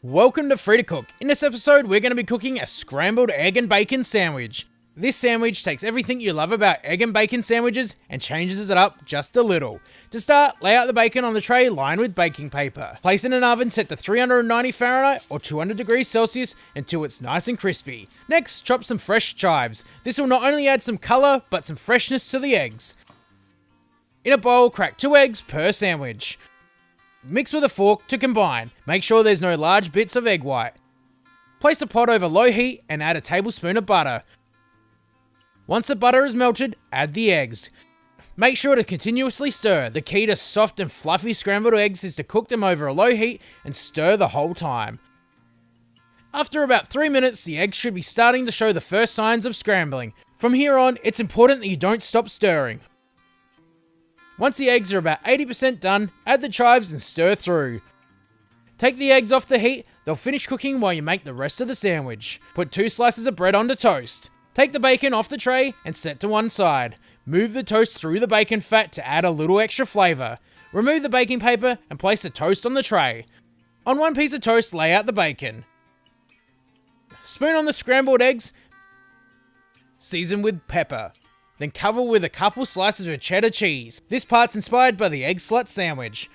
Welcome to Free to Cook. In this episode, we're going to be cooking a scrambled egg and bacon sandwich. This sandwich takes everything you love about egg and bacon sandwiches and changes it up just a little. To start, lay out the bacon on the tray lined with baking paper. Place in an oven set to 390 Fahrenheit or 200 degrees Celsius until it's nice and crispy. Next, chop some fresh chives. This will not only add some colour, but some freshness to the eggs. In a bowl, crack 2 eggs per sandwich. Mix with a fork to combine. Make sure there's no large bits of egg white. Place a pot over low heat and add a tablespoon of butter. Once the butter is melted, add the eggs. Make sure to continuously stir. The key to soft and fluffy scrambled eggs is to cook them over a low heat and stir the whole time. After about 3 minutes, the eggs should be starting to show the first signs of scrambling. From here on, it's important that you don't stop stirring. Once the eggs are about 80% done, add the chives and stir through. Take the eggs off the heat, they'll finish cooking while you make the rest of the sandwich. Put 2 slices of bread onto toast. Take the bacon off the tray and set to one side. Move the toast through the bacon fat to add a little extra flavour. Remove the baking paper and place the toast on the tray. On one piece of toast, lay out the bacon. Spoon on the scrambled eggs, season with pepper. Then cover with a couple slices of cheddar cheese. This part's inspired by the egg slut sandwich.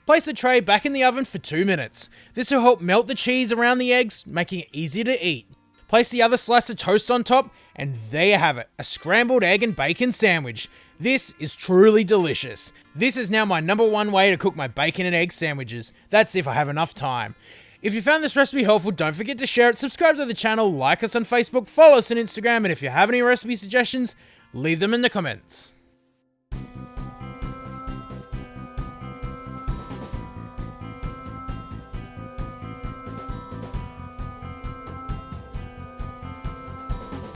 Place the tray back in the oven for 2 minutes. This will help melt the cheese around the eggs, making it easier to eat. Place the other slice of toast on top, and there you have it, a scrambled egg and bacon sandwich. This is truly delicious. This is now my #1 way to cook my bacon and egg sandwiches. That's if I have enough time. If you found this recipe helpful, don't forget to share it, subscribe to the channel, like us on Facebook, follow us on Instagram, and if you have any recipe suggestions, leave them in the comments.